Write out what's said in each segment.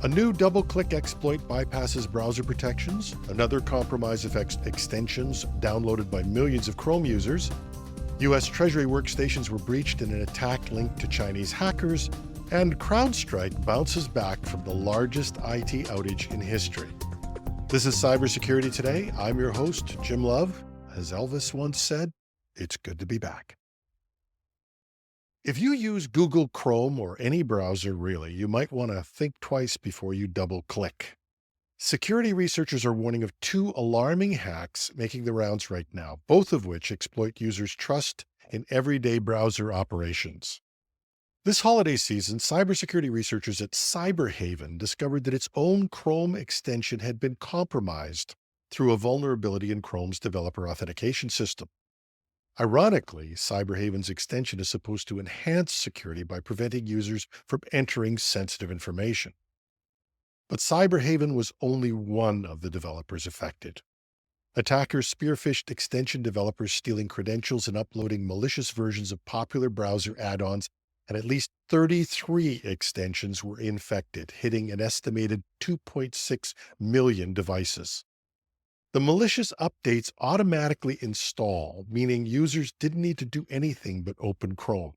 A new double-click exploit bypasses browser protections. Another compromise affects extensions downloaded by millions of Chrome users. U.S. Treasury workstations were breached in an attack linked to Chinese hackers. And CrowdStrike bounces back from the largest IT outage in history. This is Cybersecurity Today. I'm your host, Jim Love. As Elvis once said, it's good to be back. If you use Google Chrome or any browser really, you might want to think twice before you double-click. Security researchers are warning of two alarming hacks making the rounds right now, both of which exploit users' trust in everyday browser operations. This holiday season, cybersecurity researchers at Cyberhaven discovered that its own Chrome extension had been compromised through a vulnerability in Chrome's developer authentication system. Ironically, Cyberhaven's extension is supposed to enhance security by preventing users from entering sensitive information. But Cyberhaven was only one of the developers affected. Attackers spearphished extension developers, stealing credentials and uploading malicious versions of popular browser add-ons, and at least 33 extensions were infected, hitting an estimated 2.6 million devices. The malicious updates automatically install, meaning users didn't need to do anything but open Chrome.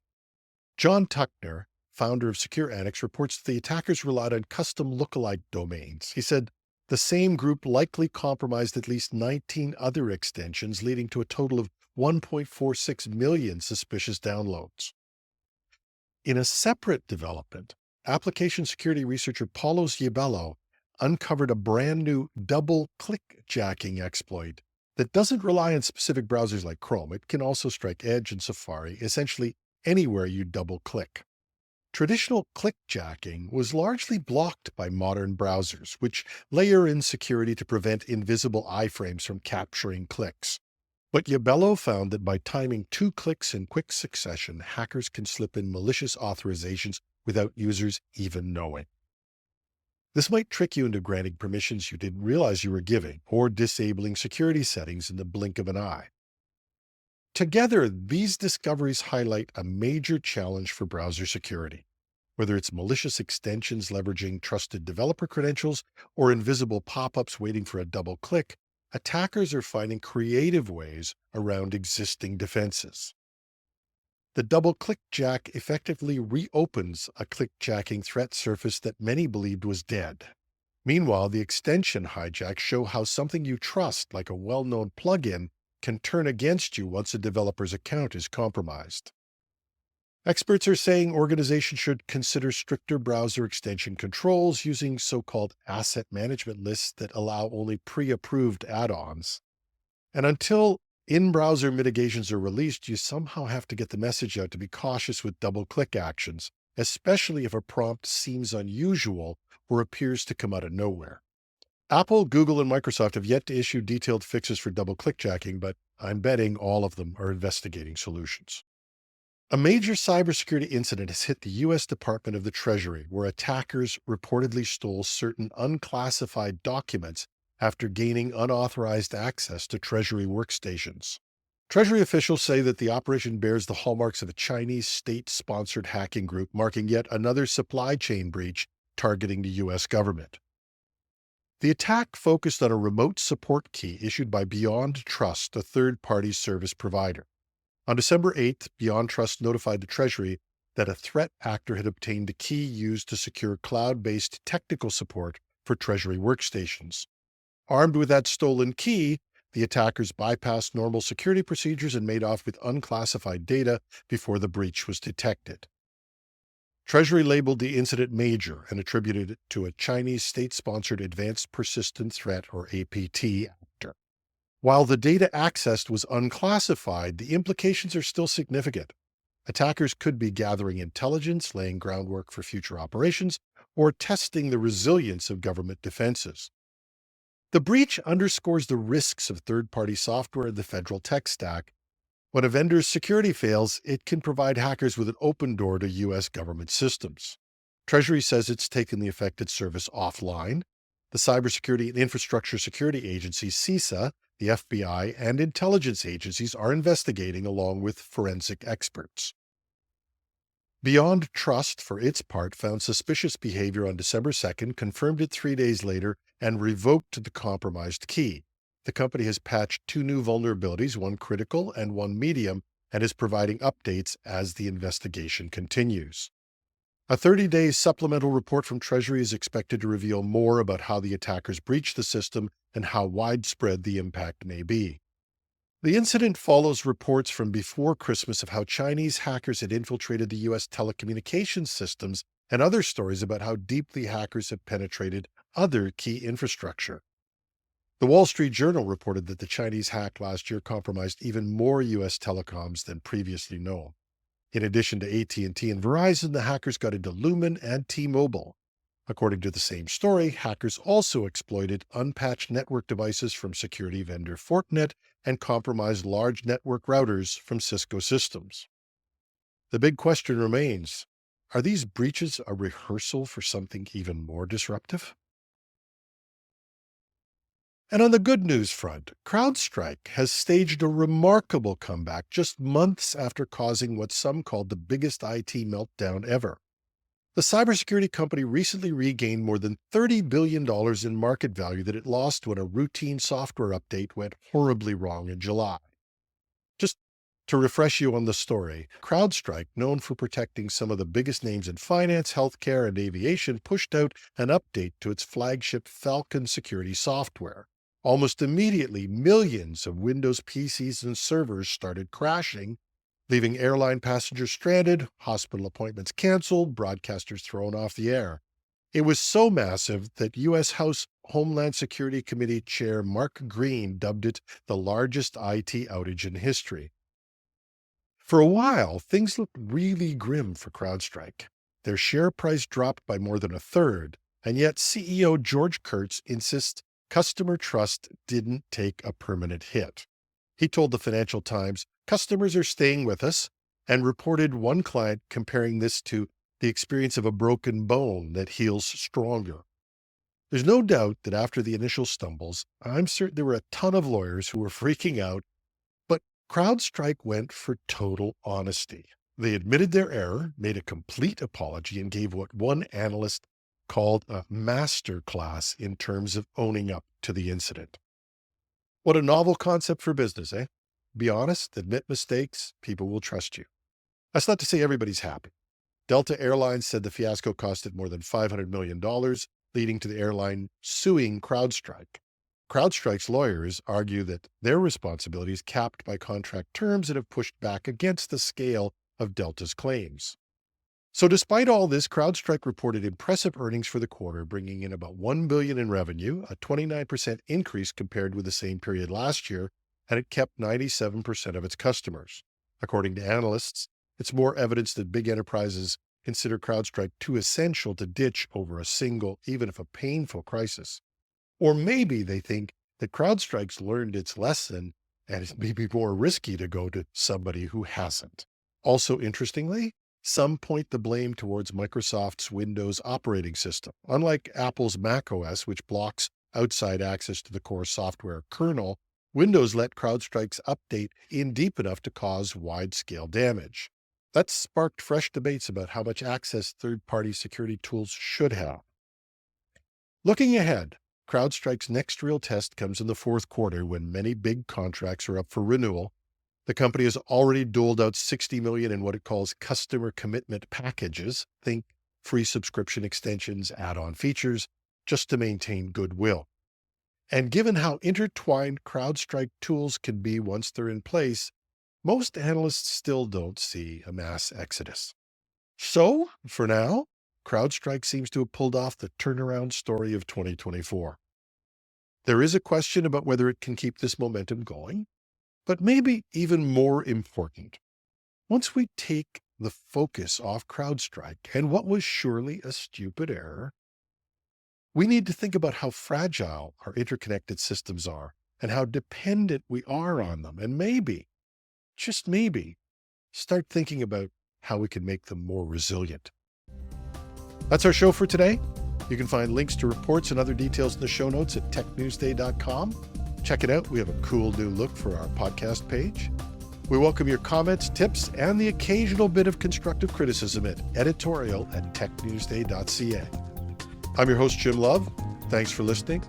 John Tuckner, founder of Secure Annex, reports that the attackers relied on custom lookalike domains. He said the same group likely compromised at least 19 other extensions, leading to a total of 1.46 million suspicious downloads. In a separate development, application security researcher Paulo Ziebello uncovered a brand new double-click jacking exploit that doesn't rely on specific browsers like Chrome. It can also strike Edge and Safari, essentially anywhere you double-click. Traditional click jacking was largely blocked by modern browsers, which layer in security to prevent invisible iframes from capturing clicks. But Ziebello found that by timing two clicks in quick succession, hackers can slip in malicious authorizations without users even knowing. This might trick you into granting permissions you didn't realize you were giving, or disabling security settings in the blink of an eye. Together, these discoveries highlight a major challenge for browser security. Whether it's malicious extensions leveraging trusted developer credentials or invisible pop-ups waiting for a double click, attackers are finding creative ways around existing defenses. The double-click jack effectively reopens a click-jacking threat surface that many believed was dead. Meanwhile, the extension hijacks show how something you trust, like a well-known plugin, can turn against you once a developer's account is compromised. Experts are saying organizations should consider stricter browser extension controls using so-called asset management lists that allow only pre-approved add-ons. And until in-browser mitigations are released, you somehow have to get the message out to be cautious with double-click actions, especially if a prompt seems unusual or appears to come out of nowhere. Apple, Google, and Microsoft have yet to issue detailed fixes for double-click jacking, but I'm betting all of them are investigating solutions. A major cybersecurity incident has hit the U.S. Department of the Treasury, where attackers reportedly stole certain unclassified documents after gaining unauthorized access to Treasury workstations. Treasury officials say that the operation bears the hallmarks of a Chinese state-sponsored hacking group, marking yet another supply chain breach targeting the U.S. government. The attack focused on a remote support key issued by Beyond Trust, a third-party service provider. On December 8th, Beyond Trust notified the Treasury that a threat actor had obtained the key used to secure cloud-based technical support for Treasury workstations. Armed with that stolen key, the attackers bypassed normal security procedures and made off with unclassified data before the breach was detected. Treasury labeled the incident major and attributed it to a Chinese state-sponsored Advanced Persistent Threat, or APT, actor. While the data accessed was unclassified, the implications are still significant. Attackers could be gathering intelligence, laying groundwork for future operations, or testing the resilience of government defenses. The breach underscores the risks of third-party software in the federal tech stack. When a vendor's security fails, it can provide hackers with an open door to U.S. government systems. Treasury says it's taken the affected service offline. The Cybersecurity and Infrastructure Security Agency, CISA, the FBI, and intelligence agencies are investigating along with forensic experts. Beyond Trust, for its part, found suspicious behavior on December 2nd, confirmed it 3 days later, and revoked the compromised key. The company has patched 2 new vulnerabilities, one critical and one medium, and is providing updates as the investigation continues. A 30-day supplemental report from Treasury is expected to reveal more about how the attackers breached the system and how widespread the impact may be. The incident follows reports from before Christmas of how Chinese hackers had infiltrated the U.S. telecommunications systems and other stories about how deeply hackers have penetrated other key infrastructure. The Wall Street Journal reported that the Chinese hack last year compromised even more U.S. telecoms than previously known. In addition to AT&T and Verizon, the hackers got into Lumen and T-Mobile. According to the same story, hackers also exploited unpatched network devices from security vendor Fortinet and compromised large network routers from Cisco Systems. The big question remains, are these breaches a rehearsal for something even more disruptive? And on the good news front, CrowdStrike has staged a remarkable comeback just months after causing what some called the biggest IT meltdown ever. The cybersecurity company recently regained more than $30 billion in market value that it lost when a routine software update went horribly wrong in July. Just to refresh you on the story, CrowdStrike, known for protecting some of the biggest names in finance, healthcare, and aviation, pushed out an update to its flagship Falcon security software. Almost immediately, millions of Windows PCs and servers started crashing, leaving airline passengers stranded, hospital appointments canceled, broadcasters thrown off the air. It was so massive that U.S. House Homeland Security Committee Chair Mark Green dubbed it the largest IT outage in history. For a while, things looked really grim for CrowdStrike. Their share price dropped by more than a third, and yet CEO George Kurtz insists customer trust didn't take a permanent hit. He told the Financial Times, "Customers are staying with us," and reported one client comparing this to the experience of a broken bone that heals stronger. There's no doubt that after the initial stumbles, I'm certain there were a ton of lawyers who were freaking out, but CrowdStrike went for total honesty. They admitted their error, made a complete apology, and gave what one analyst called a master class in terms of owning up to the incident. What a novel concept for business, eh? Be honest, admit mistakes, people will trust you. That's not to say everybody's happy. Delta Airlines said the fiasco costed more than $500 million, leading to the airline suing CrowdStrike. CrowdStrike's lawyers argue that their responsibility is capped by contract terms and have pushed back against the scale of Delta's claims. So despite all this, CrowdStrike reported impressive earnings for the quarter, bringing in about $1 billion in revenue, a 29% increase compared with the same period last year, and it kept 97% of its customers. According to analysts, it's more evidence that big enterprises consider CrowdStrike too essential to ditch over a single, even if a painful crisis. Or maybe they think that CrowdStrike's learned its lesson and it may be more risky to go to somebody who hasn't. Also, interestingly, some point the blame towards Microsoft's Windows operating system. Unlike Apple's macOS, which blocks outside access to the core software kernel, Windows let CrowdStrike's update in deep enough to cause wide-scale damage. That's sparked fresh debates about how much access third-party security tools should have. Looking ahead, CrowdStrike's next real test comes in the fourth quarter when many big contracts are up for renewal. The company has already doled out $60 million in what it calls customer commitment packages, think free subscription extensions, add-on features, just to maintain goodwill. And given how intertwined CrowdStrike tools can be once they're in place, most analysts still don't see a mass exodus. So, for now, CrowdStrike seems to have pulled off the turnaround story of 2024. There is a question about whether it can keep this momentum going. But maybe even more important, once we take the focus off CrowdStrike and what was surely a stupid error, we need to think about how fragile our interconnected systems are and how dependent we are on them. And maybe, just maybe, start thinking about how we can make them more resilient. That's our show for today. You can find links to reports and other details in the show notes at technewsday.com. Check it out. We have a cool new look for our podcast page. We welcome your comments, tips, and the occasional bit of constructive criticism at editorial@technewsday.ca. I'm your host, Jim Love. Thanks for listening.